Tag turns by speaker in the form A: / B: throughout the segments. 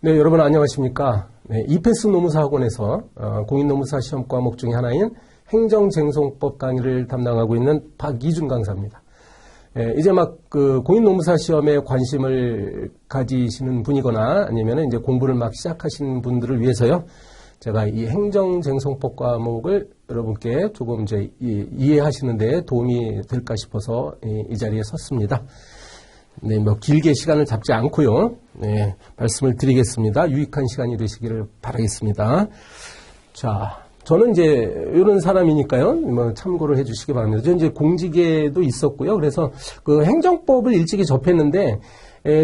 A: 네, 여러분 안녕하십니까. 네, 이패스 노무사학원에서 공인노무사 시험 과목 중에 하나인 행정쟁송법 강의를 담당하고 있는 박이준 강사입니다. 이제 막 그 공인노무사 시험에 관심을 가지시는 분이거나 아니면 이제 공부를 막 시작하시는 분들을 위해서요. 제가 이 행정쟁송법 과목을 여러분께 조금 이제 이해하시는 데 도움이 될까 싶어서 이 자리에 섰습니다. 네, 뭐 길게 시간을 잡지 않고요. 네, 말씀을 드리겠습니다. 유익한 시간이 되시기를 바라겠습니다. 자, 저는 이제 이런 사람이니까요. 뭐 참고를 해주시기 바랍니다. 저 이제 공직에도 있었고요. 그래서 그 행정법을 일찍이 접했는데,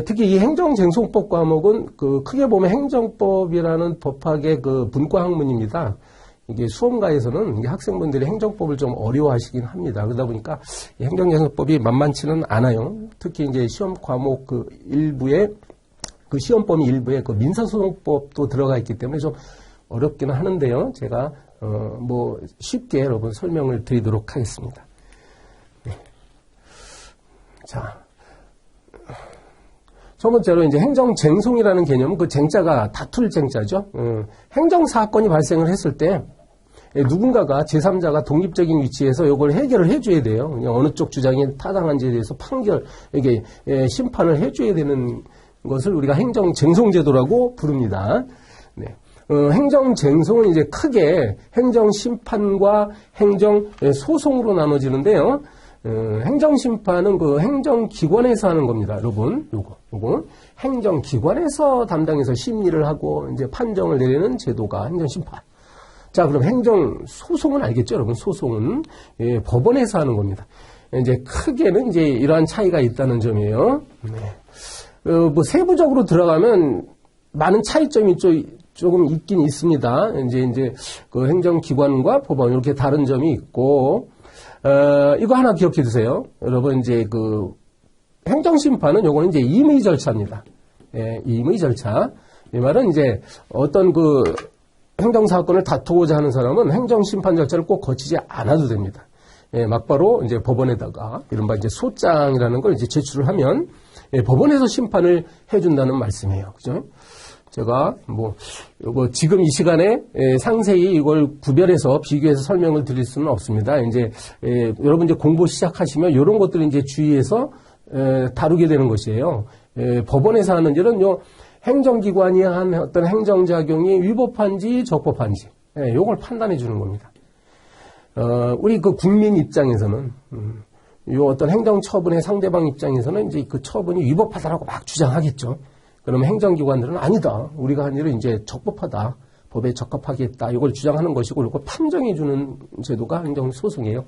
A: 특히 이 행정쟁송법 과목은 그 크게 보면 행정법이라는 법학의 그 분과 학문입니다. 이게 수험가에서는 학생분들이 행정법을 좀 어려워하시긴 합니다. 그러다 보니까 행정쟁송법이 만만치는 않아요. 특히 이제 시험 과목 그 일부에 그 시험 범위 일부에 그 민사소송법도 들어가 있기 때문에 좀 어렵기는 하는데요. 제가 뭐 쉽게 여러분 설명을 드리도록 하겠습니다. 네. 자, 첫 번째로 이제 행정쟁송이라는 개념은 그 쟁자가 다툴 쟁자죠. 행정사건이 발생을 했을 때 누군가가 제3자가 독립적인 위치에서 이걸 해결을 해줘야 돼요. 어느 쪽 주장이 타당한지에 대해서 이게 심판을 해줘야 되는 것을 우리가 행정쟁송제도라고 부릅니다. 네. 행정쟁송은 이제 크게 행정심판과 행정소송으로 나눠지는데요. 행정심판은 그 행정기관에서 하는 겁니다. 여러분, 요거. 행정기관에서 담당해서 심리를 하고 이제 판정을 내리는 제도가 행정심판. 자, 그럼 행정소송은 알겠죠? 여러분, 소송은 법원에서 하는 겁니다. 이제 크게는 이제 이러한 차이가 있다는 점이에요. 네. 뭐 세부적으로 들어가면 많은 차이점이 조금 있긴 있습니다. 이제 그 행정기관과 법원 이렇게 다른 점이 있고, 이거 하나 기억해 두세요. 여러분, 이제 그 행정심판은 요거는 이제 임의 절차입니다. 예, 임의 절차. 이 말은 이제 어떤 그 행정사건을 다투고자 하는 사람은 행정심판 절차를 꼭 거치지 않아도 됩니다. 예, 막바로 이제 법원에다가 이른바 이제 소장이라는 걸 이제 제출을 하면 법원에서 심판을 해준다는 말씀이에요. 그죠? 제가 요거 지금 이 시간에 상세히 이걸 구별해서 비교해서 설명을 드릴 수는 없습니다. 이제 여러분 이제 공부 시작하시면 이런 것들을 이제 주의해서 다루게 되는 것이에요. 법원에서 하는 일은 요 행정기관이 한 어떤 행정작용이 위법한지 적법한지 요걸 판단해 주는 겁니다. 우리 그 국민 입장에서는 요 어떤 행정처분의 상대방 입장에서는 이제 그 처분이 위법하다라고 막 주장하겠죠. 그러면 행정기관들은 아니다. 우리가 한 일은 이제 적법하다. 법에 적합하게 했다. 이걸 주장하는 것이고, 이걸 판정해주는 제도가 행정소송이에요.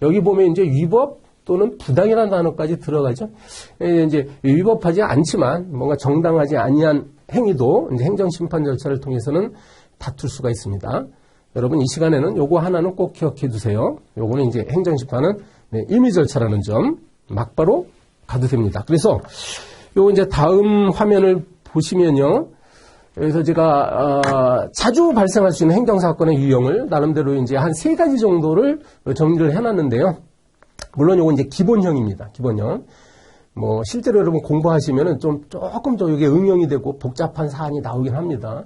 A: 여기 보면 이제 위법 또는 부당이라는 단어까지 들어가죠. 이제 위법하지 않지만 뭔가 정당하지 아니한 행위도 이제 행정심판 절차를 통해서는 다툴 수가 있습니다. 여러분 이 시간에는 요거 하나는 꼭 기억해 두세요. 요거는 이제 행정심판은 임의 절차라는 점 막바로 가도 됩니다. 그래서 요 이제 다음 화면을 보시면요. 여기서 제가 자주 발생할 수 있는 행정사건의 유형을 나름대로 이제 한 3가지 정도를 정리를 해놨는데요. 물론 요건 이제 기본형입니다. 기본형. 뭐 실제로 여러분 공부하시면은 조금 더 이게 응용이 되고 복잡한 사안이 나오긴 합니다.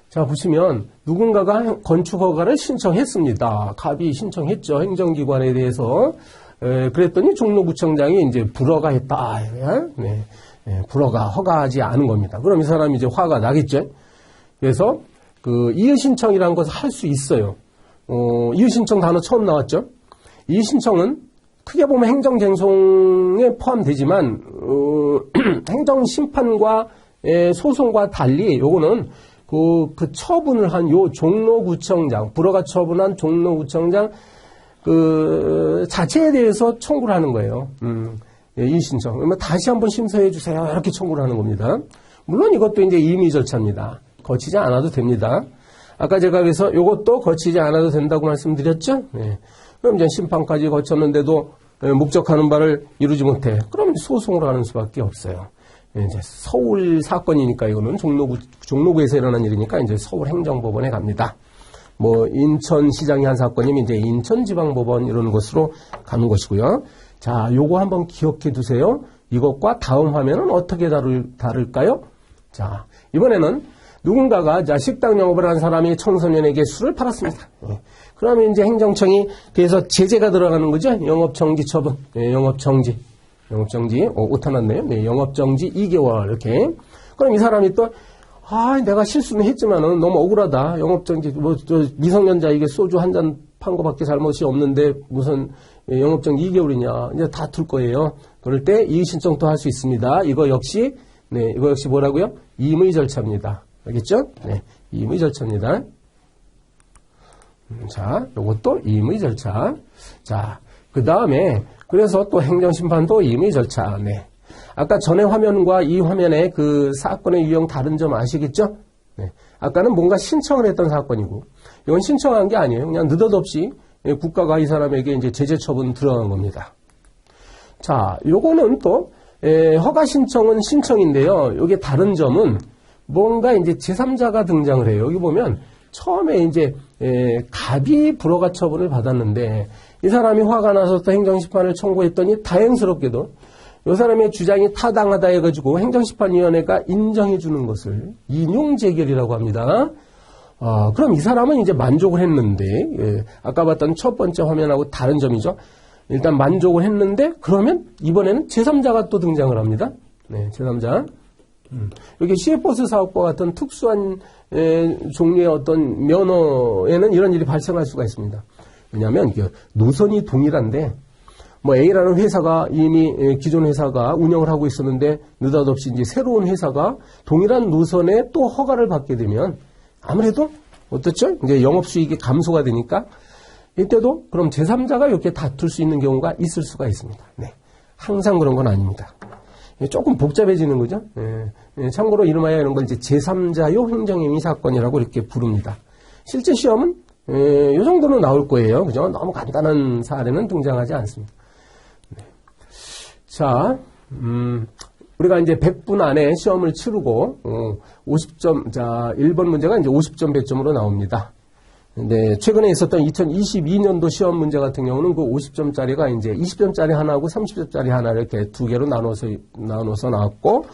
A: 자, 보시면 누군가가 건축허가를 신청했습니다. 갑이 신청했죠. 행정기관에 대해서. 그랬더니 종로구청장이 이제 불허가했다. 네. 불허가 허가하지 않은 겁니다. 그럼 이 사람이 이제 화가 나겠죠. 그래서 그 이의신청이라는 것을 할 수 있어요. 이의신청 단어 처음 나왔죠. 이의신청은 크게 보면 행정쟁송에 포함되지만 행정심판과 소송과 달리 요거는 그 처분을 한 요 종로구청장, 불허가 처분한 종로구청장 그 자체에 대해서 청구를 하는 거예요. 이의신청. 그러면 다시 한번 심사해 주세요. 이렇게 청구를 하는 겁니다. 물론 이것도 이제 임의 절차입니다. 거치지 않아도 됩니다. 아까 제가 그래서 이것도 거치지 않아도 된다고 말씀드렸죠? 네. 그럼 이제 심판까지 거쳤는데도 목적하는 바를 이루지 못해. 그럼 소송을 하는 수밖에 없어요. 이제 서울 사건이니까 이거는 종로구에서 일어난 일이니까 이제 서울행정법원에 갑니다. 뭐 인천시장이 한 사건이면 이제 인천지방법원 이런 곳으로 가는 것이고요. 자, 요거 한번 기억해 두세요. 이것과 다음 화면은 어떻게 다를까요? 자, 이번에는 누군가가 자, 식당 영업을 한 사람이 청소년에게 술을 팔았습니다. 예. 그러면 이제 행정청이 그래서 제재가 들어가는 거죠. 영업정지 처분. 예, 영업정지. 오타 났네요. 네, 영업정지 2개월 이렇게. 그럼 이 사람이 또 내가 실수는 했지만은 너무 억울하다. 영업정지 미성년자에게 소주 한 잔 판 거밖에 잘못이 없는데 무슨 영업정지 2개월이냐. 이제 다툴 거예요. 그럴 때 이의 신청도 할 수 있습니다. 이거 역시 뭐라고요? 임의 절차입니다. 알겠죠? 네, 임의 절차입니다. 자, 요것도 임의 절차. 자, 그 다음에 그래서 또 행정심판도 임의 절차. 네. 아까 전의 화면과 이 화면의 그 사건의 유형 다른 점 아시겠죠? 네. 아까는 뭔가 신청을 했던 사건이고, 이건 신청한 게 아니에요. 그냥 느닷없이 국가가 이 사람에게 이제 제재 처분 들어간 겁니다. 자, 요거는 또, 허가 신청은 신청인데요. 요게 다른 점은 뭔가 이제 제3자가 등장을 해요. 여기 보면 처음에 이제, 갑이 불허가 처분을 받았는데, 이 사람이 화가 나서 또 행정심판을 청구했더니 다행스럽게도 이 사람의 주장이 타당하다 해가지고 행정심판위원회가 인정해 주는 것을 인용재결이라고 합니다. 그럼 이 사람은 이제 만족을 했는데, 아까 봤던 첫 번째 화면하고 다른 점이죠. 일단 만족을 했는데, 그러면 이번에는 제3자가 또 등장을 합니다. 네, 제3자. 여기 시외버스 사업과 같은 특수한 종류의 어떤 면허에는 이런 일이 발생할 수가 있습니다. 왜냐하면 노선이 동일한데 뭐 A라는 회사가 이미 기존 회사가 운영을 하고 있었는데 느닷없이 이제 새로운 회사가 동일한 노선에 또 허가를 받게 되면 아무래도 어떻죠? 이제 영업수익이 감소가 되니까 이때도 그럼 제3자가 이렇게 다툴 수 있는 경우가 있을 수가 있습니다. 네, 항상 그런 건 아닙니다. 조금 복잡해지는 거죠. 참고로 이름하여 이런 걸 이제 제3자요 행정행위 사건이라고 이렇게 부릅니다. 실제 시험은 이 정도는 나올 거예요. 그죠? 너무 간단한 사례는 등장하지 않습니다. 네. 자, 우리가 이제 100분 안에 시험을 치르고 50점, 자, 1번 문제가 이제 50점 배점으로 나옵니다. 근데 최근에 있었던 2022년도 시험 문제 같은 경우는 그 50점짜리가 이제 20점짜리 하나하고 30점짜리 하나 이렇게 두 개로 나눠서 나왔고,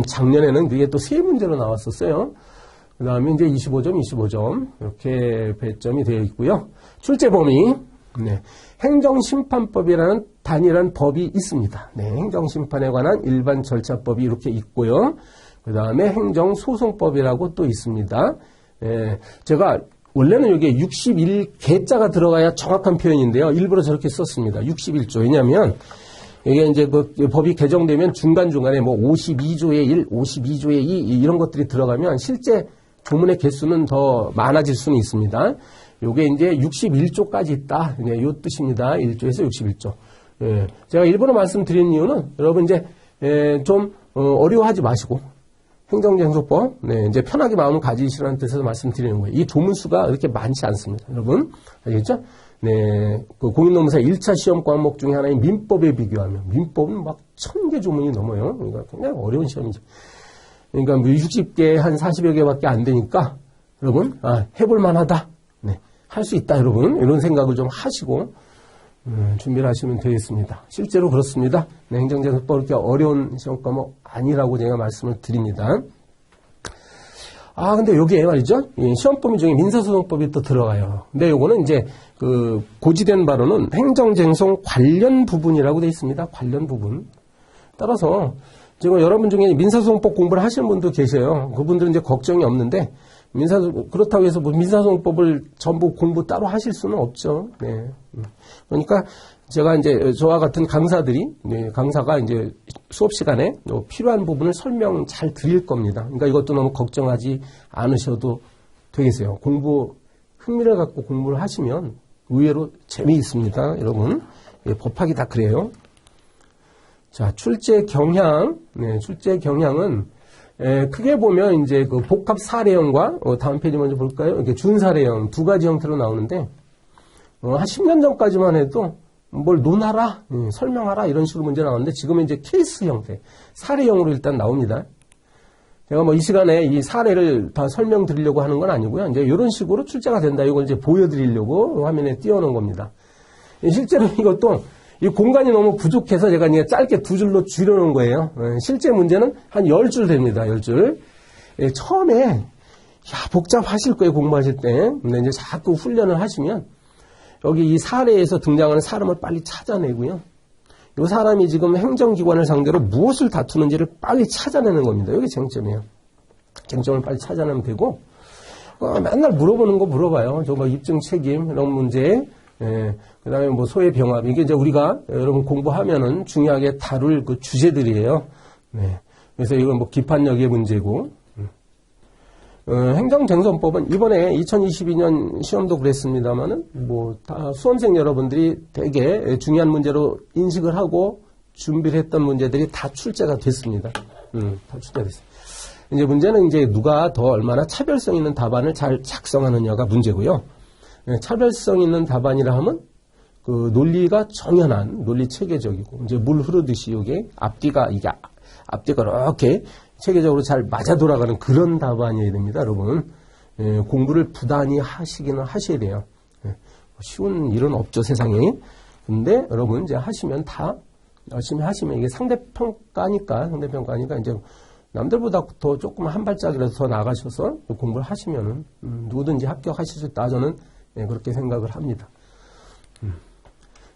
A: 작년에는 그게 또 세 문제로 나왔었어요. 그 다음에 이제 25점 이렇게 배점이 되어 있고요. 출제 범위, 네, 행정심판법이라는 단일한 법이 있습니다. 네, 행정심판에 관한 일반 절차법이 이렇게 있고요. 그 다음에 행정소송법이라고 또 있습니다. 제가 원래는 여기에 61개자가 들어가야 정확한 표현인데요. 일부러 저렇게 썼습니다. 61조. 왜냐하면 이게 이제 그 법이 개정되면 중간중간에 뭐 52조의 1, 52조의 2 이런 것들이 들어가면 실제 조문의 개수는 더 많아질 수는 있습니다. 요게 이제 61조까지 있다. 네, 요 뜻입니다. 1조에서 61조. 제가 일부러 말씀드린 이유는 여러분 이제 좀 어려워하지 마시고 행정쟁소법, 네, 이제 편하게 마음을 가지시라는 뜻에서 말씀드리는 거예요. 이 조문수가 그렇게 많지 않습니다. 여러분, 알겠죠? 네, 그 공인노무사 1차 시험 과목 중에 하나인 민법에 비교하면, 민법은 막 1000개 조문이 넘어요. 그러니까 굉장히 어려운 시험이죠. 그러니까 뭐 60개, 한 40여 개밖에 안 되니까, 여러분, 해볼만 하다. 네, 할 수 있다, 여러분. 이런 생각을 좀 하시고, 준비를 하시면 되겠습니다. 실제로 그렇습니다. 네, 행정쟁소법 이렇게 어려운 시험 과목 아니라고 제가 말씀을 드립니다. 근데 여기에 말이죠. 시험 범위 중에 민사소송법이 또 들어가요. 근데 요거는 이제 그 고지된 바로는 행정쟁송 관련 부분이라고 되어 있습니다. 관련 부분. 따라서 지금 여러분 중에 민사소송법 공부를 하시는 분도 계세요. 그분들은 이제 걱정이 없는데 그렇다고 해서 뭐 민사소송법을 전부 공부 따로 하실 수는 없죠. 네. 그러니까 제가 이제 저와 같은 강사들이, 네, 강사가 이제 수업 시간에 필요한 부분을 설명 잘 드릴 겁니다. 그러니까 이것도 너무 걱정하지 않으셔도 되겠어요. 흥미를 갖고 공부를 하시면 의외로 재미있습니다. 여러분. 예, 법학이 다 그래요. 자, 출제 경향. 네, 출제 경향은 크게 보면 이제 그 복합 사례형과 다음 페이지 먼저 볼까요? 이렇게 준사례형 두 가지 형태로 나오는데 한 10년 전까지만 해도 뭘 논하라, 설명하라 이런 식으로 문제 나왔는데 지금은 이제 케이스 형태, 사례형으로 일단 나옵니다. 제가 뭐 이 시간에 이 사례를 다 설명드리려고 하는 건 아니고요. 이제 이런 식으로 출제가 된다. 이걸 이제 보여드리려고 화면에 띄워놓은 겁니다. 실제로 이것도 이 공간이 너무 부족해서 제가 이제 짧게 두 줄로 줄여놓은 거예요. 실제 문제는 한 10줄 됩니다. 10줄. 처음에 복잡하실 거예요. 공부하실 때. 근데 이제 자꾸 훈련을 하시면 여기 이 사례에서 등장하는 사람을 빨리 찾아내고요. 이 사람이 지금 행정기관을 상대로 무엇을 다투는지를 빨리 찾아내는 겁니다. 이게 쟁점이에요. 쟁점을 빨리 찾아내면 되고 맨날 물어보는 거 물어봐요. 저 뭐 입증 책임 이런 문제, 그다음에 뭐 소외 병합 이게 이제 우리가 여러분 공부하면은 중요하게 다룰 그 주제들이에요. 네. 그래서 이건 뭐 기판력의 문제고, 행정쟁선법은 이번에 2022년 시험도 그랬습니다만은 뭐 다 수험생 여러분들이 되게 중요한 문제로 인식을 하고 준비를 했던 문제들이 다 출제가 됐습니다. 다 출제됐어요. 이제 문제는 이제 누가 더 얼마나 차별성 있는 답안을 잘 작성하느냐가 문제고요. 차별성 있는 답안이라 하면 그 논리가 정연한 논리 체계적이고 이제 물 흐르듯이 이게 앞뒤가 이렇게 체계적으로 잘 맞아 돌아가는 그런 답안이어야 됩니다, 여러분. 공부를 부단히 하시기는 하셔야 돼요. 쉬운 일은 없죠, 세상에. 근데 여러분 이제 하시면 다 열심히 하시면 이게 상대평가니까 이제 남들보다 더 조금 한 발짝이라도 더 나가셔서 공부를 하시면은 누구든지 합격하실 수 있다. 저는 그렇게 생각을 합니다.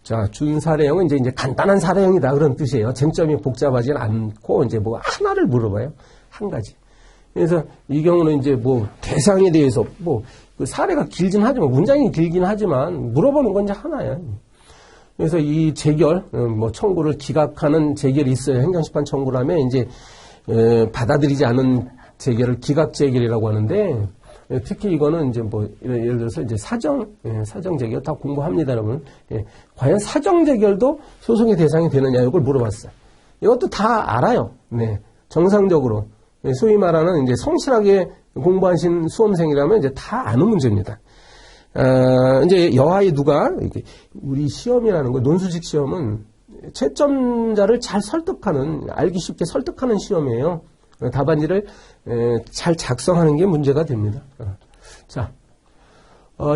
A: 자, 준 사례형은 이제 간단한 사례형이다 그런 뜻이에요. 쟁점이 복잡하지 않고 이제 뭐 하나를 물어봐요. 한 가지. 그래서 이 경우는 이제 뭐 대상에 대해서 뭐 그 사례가 길진 하지만 문장이 길긴 하지만 물어보는 건 이제 하나예요. 그래서 이 재결 뭐 청구를 기각하는 재결이 있어요. 행정심판 청구라면 이제 받아들이지 않은 재결을 기각 재결이라고 하는데 특히 이거는 이제 뭐 예를 들어서 이제 사정 재결 다 공부합니다, 여러분. 과연 사정 재결도 소송의 대상이 되느냐 이걸 물어봤어요. 이것도 다 알아요. 네, 정상적으로 소위 말하는 이제 성실하게 공부하신 수험생이라면 이제 다 아는 문제입니다. 이제 여하에 누가 우리 시험이라는 거 논술식 시험은 채점자를 잘 설득하는 알기 쉽게 설득하는 시험이에요. 답안지를 잘 작성하는 게 문제가 됩니다. 자,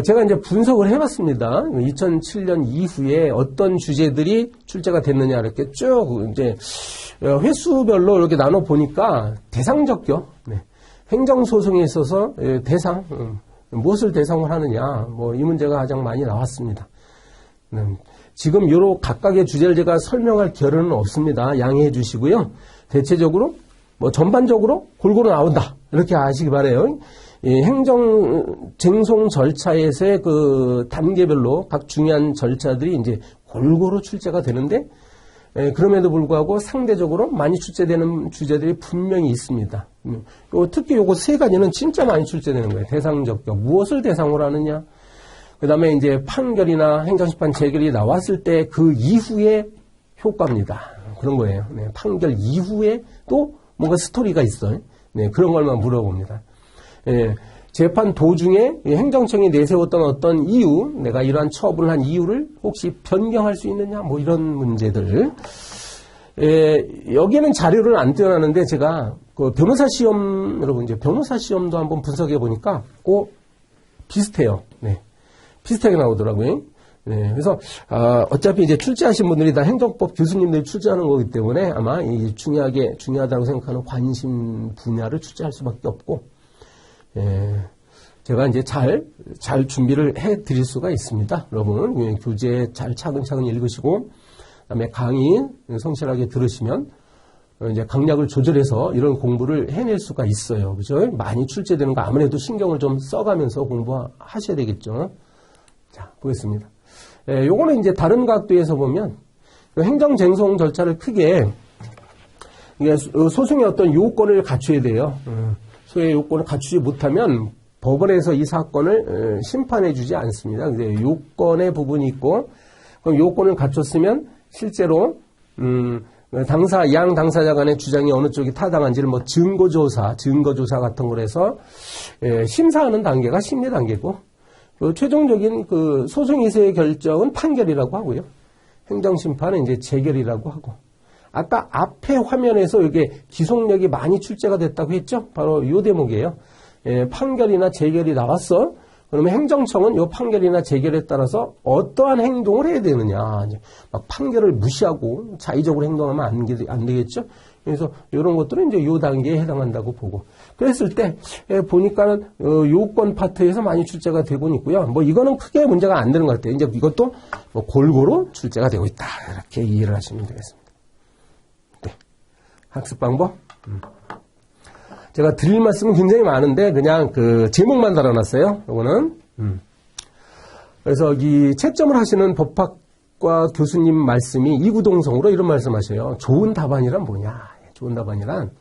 A: 제가 이제 분석을 해봤습니다. 2007년 이후에 어떤 주제들이 출제가 됐느냐 이렇게 쭉 이제 횟수별로 이렇게 나눠 보니까 대상적격, 행정소송에 있어서 대상 무엇을 대상으로 하느냐, 뭐 이 문제가 가장 많이 나왔습니다. 지금 요로 각각의 주제를 제가 설명할 겨를은 없습니다. 양해해 주시고요. 대체적으로 뭐 전반적으로 골고루 나온다 이렇게 아시기 바라요. 행정 쟁송 절차에서의 그 단계별로 각 중요한 절차들이 이제 골고루 출제가 되는데 그럼에도 불구하고 상대적으로 많이 출제되는 주제들이 분명히 있습니다. 특히 요거 세 가지는 진짜 많이 출제되는 거예요. 대상적격 무엇을 대상으로 하느냐. 그 다음에 이제 판결이나 행정심판 재결이 나왔을 때 그 이후의 효과입니다. 그런 거예요. 판결 이후에 또 뭔가 스토리가 있어요. 그런 걸만 물어봅니다. 재판 도중에 행정청이 내세웠던 어떤 이유, 내가 이러한 처분을 한 이유를 혹시 변경할 수 있느냐, 뭐 이런 문제들. 여기에는 자료를 안 떼어놨는데 제가 그 변호사 시험, 여러분 이제 변호사 시험도 한번 분석해 보니까 꼭 비슷해요. 비슷하게 나오더라고요. 그래서 어차피 이제 출제하신 분들이 다 행정법 교수님들이 출제하는 거기 때문에 아마 이 중요하다고 생각하는 관심 분야를 출제할 수밖에 없고, 제가 이제 잘 준비를 해 드릴 수가 있습니다. 여러분, 교재 잘 차근차근 읽으시고, 그다음에 강의 성실하게 들으시면, 이제 강약을 조절해서 이런 공부를 해낼 수가 있어요. 그죠? 많이 출제되는 거 아무래도 신경을 좀 써가면서 공부하셔야 되겠죠. 자, 보겠습니다. 요거는 이제 다른 각도에서 보면, 행정쟁송 절차를 크게, 소송의 어떤 요건을 갖춰야 돼요. 소의 요건을 갖추지 못하면 법원에서 이 사건을 심판해 주지 않습니다. 근데 요건의 부분이 있고, 그럼 요건을 갖췄으면 실제로 양 당사자 간의 주장이 어느 쪽이 타당한지를 뭐 증거조사 같은 걸 해서 심사하는 단계가 심리 단계고, 최종적인 그 소송에서의 결정은 판결이라고 하고요. 행정심판은 이제 재결이라고 하고. 아까 앞에 화면에서 이게 기속력이 많이 출제가 됐다고 했죠? 바로 이 대목이에요. 판결이나 재결이 나왔어. 그러면 행정청은 이 판결이나 재결에 따라서 어떠한 행동을 해야 되느냐. 이제 막 판결을 무시하고 자의적으로 행동하면 안 되겠죠. 그래서 이런 것들은 이제 요 단계에 해당한다고 보고. 그랬을 때 보니까는 요건 파트에서 많이 출제가 되고 있고요. 뭐 이거는 크게 문제가 안 되는 것 같아요. 이제 이것도 뭐 골고루 출제가 되고 있다. 이렇게 이해를 하시면 되겠습니다. 네. 학습 방법. 제가 드릴 말씀은 굉장히 많은데 그냥 그 제목만 달아놨어요. 요거는. 그래서 이 채점을 하시는 법학과 교수님 말씀이 이구동성으로 이런 말씀하셔요. 좋은 답안이란 뭐냐? 좋은 답안이란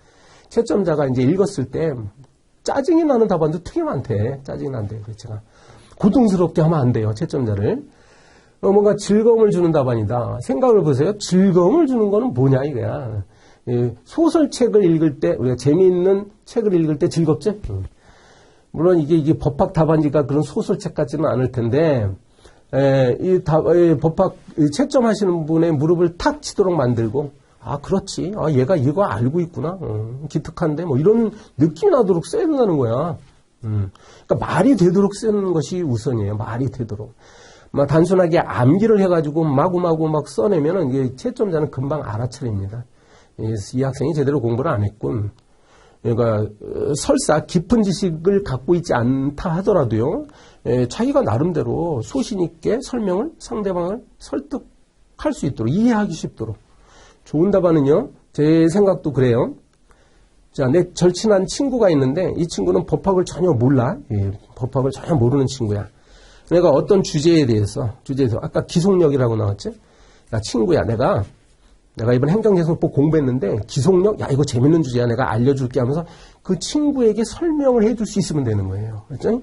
A: 채점자가 이제 읽었을 때 짜증이 나는 답안도 되게 많대. 짜증이 난대요. 그렇지가 고통스럽게 하면 안 돼요. 채점자를. 뭔가 즐거움을 주는 답안이다. 생각을 보세요. 즐거움을 주는 거는 뭐냐 이거야. 소설책을 읽을 때 우리가 재미있는 책을 읽을 때 즐겁지? 물론 이게 법학 답안지가 그런 소설책 같지는 않을 텐데 법학 채점하시는 분의 무릎을 탁 치도록 만들고 아 그렇지 얘가 이거 알고 있구나 기특한데 뭐 이런 느낌이 나도록 써야 된다는 거야. 그러니까 말이 되도록 쓰는 것이 우선이에요. 말이 되도록. 막 단순하게 암기를 해가지고 마구마구 막 써내면은 이게 채점자는 금방 알아차립니다. 이 학생이 제대로 공부를 안 했군. 그러니까 설사 깊은 지식을 갖고 있지 않다 하더라도요. 자기가 나름대로 소신 있게 설명을 상대방을 설득할 수 있도록 이해하기 쉽도록. 좋은 답안은요. 제 생각도 그래요. 자, 내 절친한 친구가 있는데 이 친구는 법학을 전혀 몰라. 법학을 전혀 모르는 친구야. 내가 어떤 주제에 대해서 아까 기속력이라고 나왔지? 야 친구야 내가 이번 행정재생법 공부했는데 기속력 야 이거 재밌는 주제야 내가 알려줄게 하면서 그 친구에게 설명을 해줄 수 있으면 되는 거예요. 그렇죠?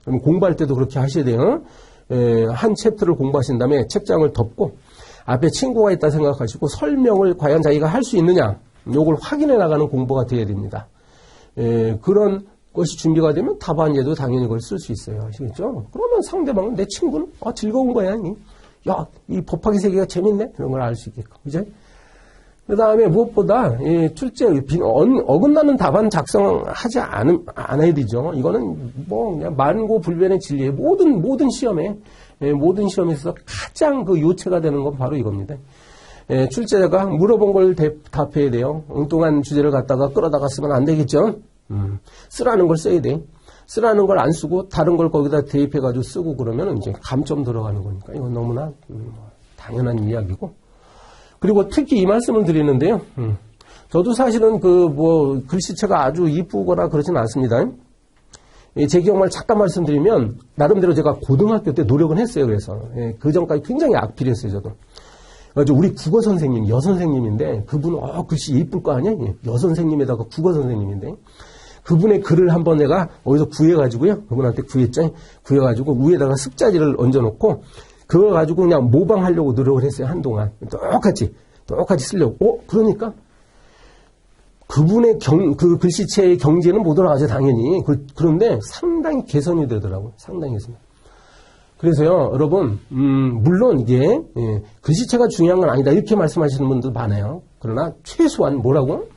A: 그럼 공부할 때도 그렇게 하셔야 돼요. 한 챕터를 공부하신 다음에 책장을 덮고 앞에 친구가 있다 생각하시고 설명을 과연 자기가 할 수 있느냐 요걸 확인해 나가는 공부가 돼야 됩니다. 그런 것이 준비가 되면 답안에도 당연히 그걸 쓸 수 있어요. 아시겠죠? 그러면 상대방은 내 친구는 즐거운 거야. 야, 이 법학의 세계가 재밌네? 이런 걸 알 수 있겠고. 그죠? 그 다음에 무엇보다, 출제, 어긋나는 답안 작성하지 않아야 되죠. 이거는 뭐, 그냥 만고불변의 진리에 모든 시험에, 모든 시험에서 가장 그 요체가 되는 건 바로 이겁니다. 출제자가 물어본 걸 답해야 돼요. 엉뚱한 주제를 갖다가 끌어다가 쓰면 안 되겠죠? 쓰라는 걸 써야 돼. 쓰라는 걸 안 쓰고 다른 걸 거기다 대입해가지고 쓰고 그러면 이제 감점 들어가는 거니까 이건 너무나 당연한 이야기고. 그리고 특히 이 말씀을 드리는데요. 저도 사실은 글씨체가 아주 이쁘거나 그러진 않습니다. 제 경험을 잠깐 말씀드리면 나름대로 제가 고등학교 때 노력은 했어요. 그래서 그 전까지 굉장히 악필했어요. 저도. 우리 국어 선생님, 여선생님인데 그분은 글씨 예쁠 거 아니야? 여선생님에다가 국어 선생님인데 그분의 글을 한번 내가 어디서 구해가지고요. 그분한테 구했죠. 구해가지고 위에다가 습자지를 얹어놓고 그걸 가지고 그냥 모방하려고 노력을 했어요. 한동안. 똑같이 쓰려고. 그러니까 그분의 그 글씨체의 경지에는 못 올라가죠. 당연히. 그런데 상당히 개선이 되더라고요. 상당히 개선. 그래서요, 여러분, 물론 이게 글씨체가 중요한 건 아니다. 이렇게 말씀하시는 분도 많아요. 그러나 최소한 뭐라고?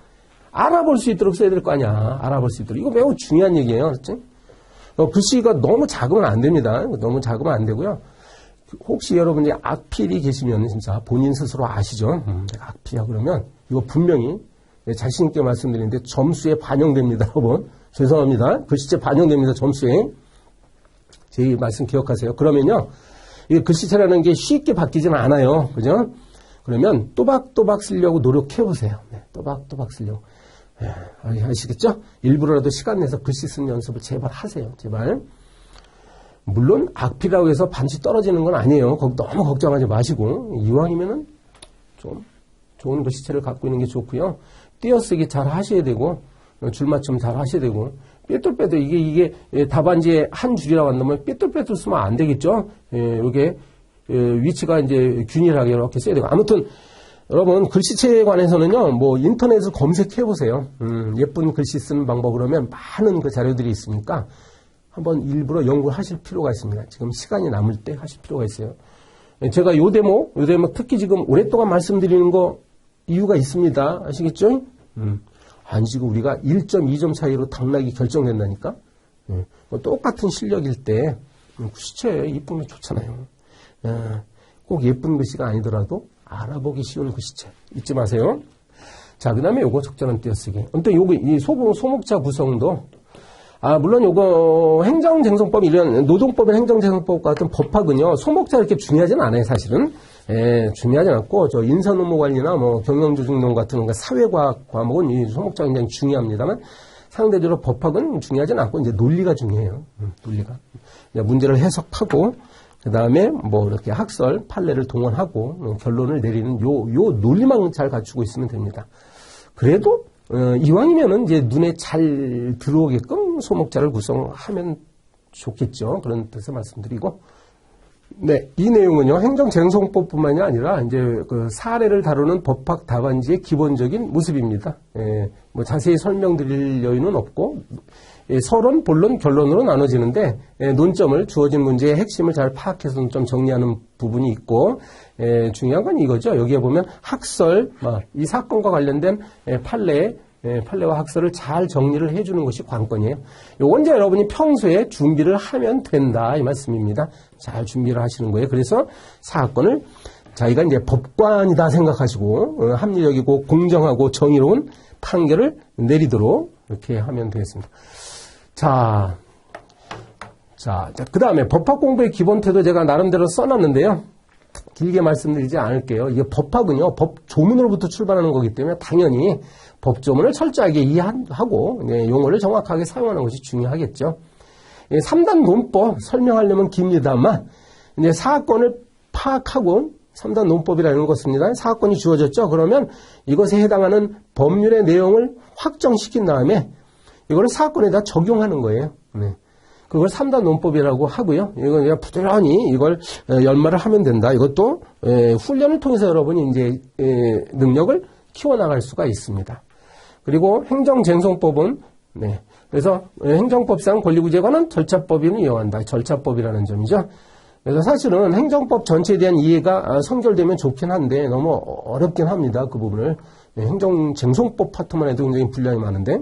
A: 알아볼 수 있도록 써야 될 거 아니야. 알아볼 수 있도록. 이거 매우 중요한 얘기예요. 그렇지? 글씨가 너무 작으면 안 됩니다. 너무 작으면 안 되고요. 혹시 여러분이 악필이 계시면 진짜 본인 스스로 아시죠? 내가 악필이야 그러면 이거 분명히 자신 있게 말씀드리는데 점수에 반영됩니다. 여러분. 죄송합니다. 글씨체 반영됩니다. 점수에. 제 말씀 기억하세요. 그러면요. 이 글씨체라는 게 쉽게 바뀌지는 않아요. 그죠? 그러면 또박또박 쓰려고 노력해보세요. 네, 또박또박 쓰려고. 아시겠죠? 일부러라도 시간 내서 글씨 쓰는 연습을 제발 하세요. 제발. 물론 악필이라고 해서 반드시 떨어지는 건 아니에요. 너무 걱정하지 마시고 이왕이면은 좀 좋은 글씨체를 갖고 있는 게 좋고요. 띄어쓰기 잘 하셔야 되고 줄맞춤 잘 하셔야 되고 삐뚤빼뚤 이게 답안지에 한 줄이라고 한다면 삐뚤빼뚤 쓰면 안 되겠죠. 이게 위치가 이제 균일하게 이렇게 써야 되고 아무튼 여러분 글씨체에 관해서는요. 뭐 인터넷을 검색해 보세요. 예쁜 글씨 쓰는 방법 그러면 많은 그 자료들이 있으니까 한번 일부러 연구를 하실 필요가 있습니다. 지금 시간이 남을 때 하실 필요가 있어요. 제가 요 대목 특히 지금 오랫동안 말씀드리는 거 이유가 있습니다. 아시겠죠? 아니 지금 우리가 1점, 2점 차이로 당락이 결정된다니까? 예, 뭐 똑같은 실력일 때 글씨체 이쁜 게 좋잖아요. 예, 꼭 예쁜 글씨가 아니더라도 알아보기 쉬운 글씨체 잊지 마세요. 자, 그 다음에 요거 적절한 띄어쓰기. 아무튼 요거 이 소목자 구성도 물론 요거 행정쟁송법 이런 노동법이나 행정쟁송법 같은 법학은요 소목자 이렇게 중요하진 않아요 사실은. 예, 중요하지 않고 저 인선 업무 관리나 뭐 경영조직론 같은 사회과학 과목은 이 소목자가 굉장히 중요합니다만 상대적으로 법학은 중요하지 않고 이제 논리가 중요해요. 논리가 문제를 해석하고 그 다음에 뭐 이렇게 학설 판례를 동원하고 결론을 내리는 요 논리만 잘 갖추고 있으면 됩니다. 그래도 이왕이면은 이제 눈에 잘 들어오게끔 소목자를 구성하면 좋겠죠. 그런 뜻을 말씀드리고. 네, 이 내용은요, 행정쟁송법뿐만이 아니라, 이제, 그 사례를 다루는 법학 답안지의 기본적인 모습입니다. 예, 뭐 자세히 설명드릴 여유는 없고, 서론, 본론, 결론으로 나눠지는데, 논점을, 주어진 문제의 핵심을 잘 파악해서 좀 정리하는 부분이 있고, 중요한 건 이거죠. 여기에 보면 학설, 이 사건과 관련된 판례와 학설을 잘 정리를 해주는 것이 관건이에요. 요건 이제 여러분이 평소에 준비를 하면 된다 이 말씀입니다. 잘 준비를 하시는 거예요. 그래서 사건을 자기가 이제 법관이다 생각하시고 합리적이고 공정하고 정의로운 판결을 내리도록 이렇게 하면 되겠습니다. 자, 그 다음에 법학 공부의 기본 태도 제가 나름대로 써놨는데요. 길게 말씀드리지 않을게요. 이게 법학은요, 법 조문으로부터 출발하는 거기 때문에 당연히 법조문을 철저하게 이해하고 용어를 정확하게 사용하는 것이 중요하겠죠. 3단 논법 설명하려면 깁니다만 이제 사건을 파악하고 3단 논법이라는 것입니다. 사건이 주어졌죠. 그러면 이것에 해당하는 법률의 내용을 확정시킨 다음에 이거를 사건에다 적용하는 거예요. 네. 그걸 3단 논법이라고 하고요. 이건 그냥 부지런히 이걸 연마를 하면 된다. 이것도 훈련을 통해서 여러분이 이제 능력을 키워나갈 수가 있습니다. 그리고 행정쟁송법은 그래서 행정법상 권리구제관은 절차법인을 이용한다. 절차법이라는 점이죠. 그래서 사실은 행정법 전체에 대한 이해가 선결되면 좋긴 한데 너무 어렵긴 합니다. 그 부분을. 행정쟁송법 파트만 해도 굉장히 분량이 많은데.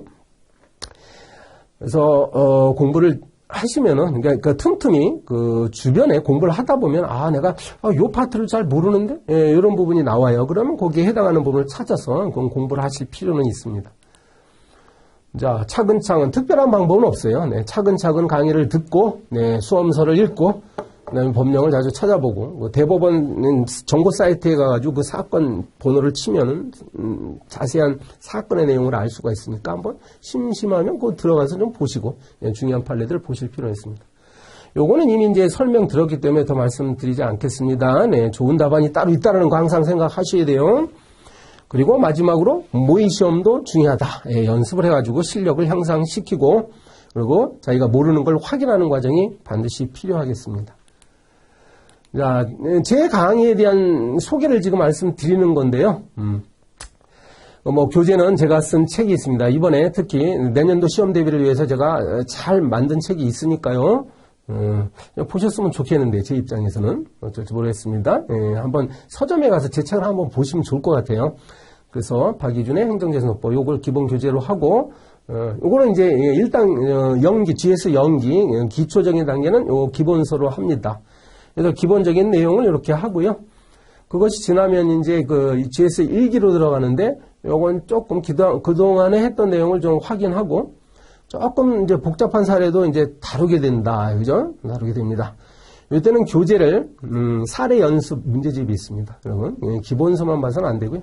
A: 그래서 공부를 하시면은 그러니까 틈틈이 그 주변에 공부를 하다 보면 내가 요 파트를 잘 모르는데 이런 부분이 나와요. 그러면 거기에 해당하는 부분을 찾아서 공부를 하실 필요는 있습니다. 자, 차근차근 특별한 방법은 없어요. 차근차근 강의를 듣고 수험서를 읽고 그다음에 법령을 자주 찾아보고 대법원 정보 사이트에 가가지고 그 사건 번호를 치면은 자세한 사건의 내용을 알 수가 있으니까 한번 심심하면 그 들어가서 좀 보시고 중요한 판례들을 보실 필요가 있습니다. 요거는 이미 이제 설명 들었기 때문에 더 말씀드리지 않겠습니다. 좋은 답안이 따로 있다는 거 항상 생각하셔야 돼요. 그리고 마지막으로 모의 시험도 중요하다. 연습을 해가지고 실력을 향상시키고 그리고 자기가 모르는 걸 확인하는 과정이 반드시 필요하겠습니다. 자, 제 강의에 대한 소개를 지금 말씀드리는 건데요. 교재는 제가 쓴 책이 있습니다. 이번에 특히 내년도 시험 대비를 위해서 제가 잘 만든 책이 있으니까요. 보셨으면 좋겠는데, 제 입장에서는. 어쩔지 모르겠습니다. 한번 서점에 가서 제 책을 한번 보시면 좋을 것 같아요. 그래서 박이준의 행정쟁송법, 요걸 기본 교재로 하고, 요거는 이제 일단 GS 연기, 기초적인 단계는 요 기본서로 합니다. 그래서 기본적인 내용을 이렇게 하고요. 그것이 지나면 이제 그 GS 1기로 들어가는데 요건 조금 그동안에 했던 내용을 좀 확인하고 조금 이제 복잡한 사례도 이제 다루게 된다. 그죠? 다루게 됩니다. 이때는 교재를 사례 연습 문제집이 있습니다. 여러분. 기본서만 봐서는 안 되고요.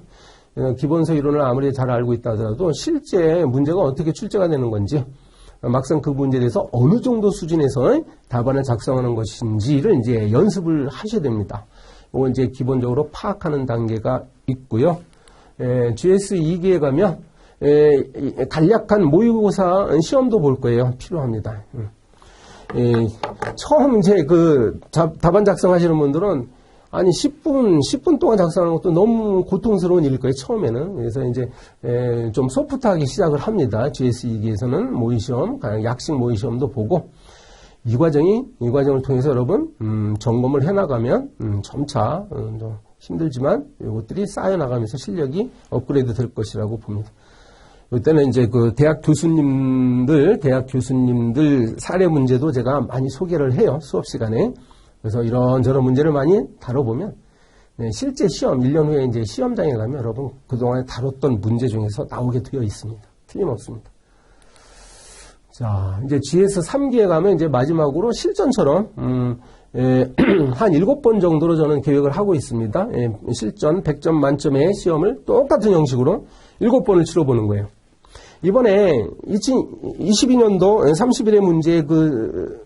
A: 기본서 이론을 아무리 잘 알고 있다 하더라도 실제 문제가 어떻게 출제가 되는 건지 막상 그 문제에 대해서 어느 정도 수준에서 답안을 작성하는 것인지를 이제 연습을 하셔야 됩니다. 이건 이제 기본적으로 파악하는 단계가 있고요. GS 2기에 가면 간략한 모의고사 시험도 볼 거예요. 필요합니다. 처음 이제 그 답안 작성하시는 분들은 10분 동안 작성하는 것도 너무 고통스러운 일일 거예요, 처음에는. 그래서 이제, 좀 소프트하게 시작을 합니다. GS2기에서는 모의시험, 약식 모의시험도 보고, 이 과정을 통해서 여러분, 점검을 해나가면, 점차, 좀 힘들지만, 이것들이 쌓여나가면서 실력이 업그레이드 될 것이라고 봅니다. 이때는 이제 그 대학 교수님들 사례 문제도 제가 많이 소개를 해요. 수업 시간에. 그래서 이런저런 문제를 많이 다뤄보면, 네, 실제 시험, 1년 후에 이제 시험장에 가면 여러분 그동안에 다뤘던 문제 중에서 나오게 되어 있습니다. 틀림없습니다. 자, 이제 GS 3기에 가면 이제 마지막으로 실전처럼, 한 7번 정도로 저는 계획을 하고 있습니다. 실전 100점 만점의 시험을 똑같은 형식으로 7번을 치러보는 거예요. 이번에 2022년도 30일의 문제 그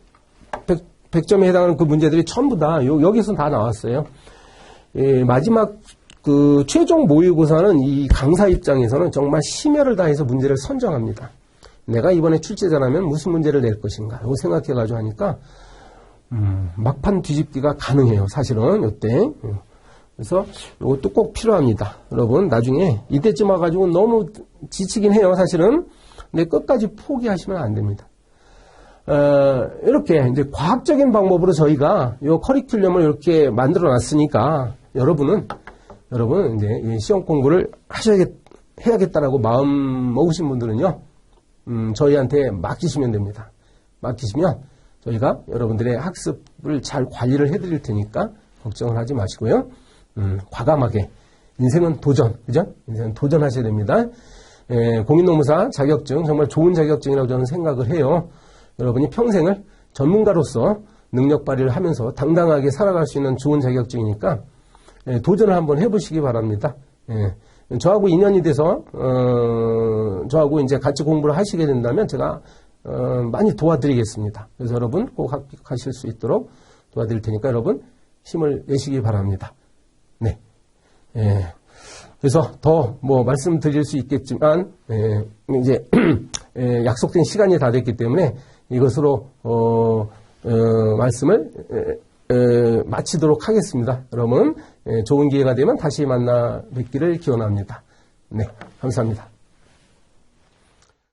A: 100점에 해당하는 그 문제들이 전부 다 여기서 다 나왔어요. 마지막 그 최종 모의고사는 이 강사 입장에서는 정말 심혈을 다해서 문제를 선정합니다. 내가 이번에 출제자라면 무슨 문제를 낼 것인가 이거 생각해가지고 하니까 막판 뒤집기가 가능해요. 사실은 이때. 그래서 이것도 꼭 필요합니다. 여러분 나중에 이때쯤 와가지고 너무 지치긴 해요. 사실은. 근데 끝까지 포기하시면 안 됩니다. 이렇게 이제 과학적인 방법으로 저희가 이 커리큘럼을 이렇게 만들어 놨으니까 여러분 이제 시험 공부를 해야겠다라고 마음 먹으신 분들은요, 저희한테 맡기시면 됩니다. 맡기시면 저희가 여러분들의 학습을 잘 관리를 해드릴 테니까 걱정을 하지 마시고요. 과감하게 인생은 도전, 그죠? 인생은 도전하셔야 됩니다. 공인노무사 자격증 정말 좋은 자격증이라고 저는 생각을 해요. 여러분이 평생을 전문가로서 능력 발휘를 하면서 당당하게 살아갈 수 있는 좋은 자격증이니까 도전을 한번 해보시기 바랍니다. 저하고 인연이 돼서 저하고 이제 같이 공부를 하시게 된다면 제가 많이 도와드리겠습니다. 그래서 여러분 꼭 합격하실 수 있도록 도와드릴 테니까 여러분 힘을 내시기 바랍니다. 네. 그래서 더 뭐 말씀드릴 수 있겠지만 이제 약속된 시간이 다 됐기 때문에 이것으로 말씀을 마치도록 하겠습니다. 여러분 좋은 기회가 되면 다시 만나 뵙기를 기원합니다. 네, 감사합니다.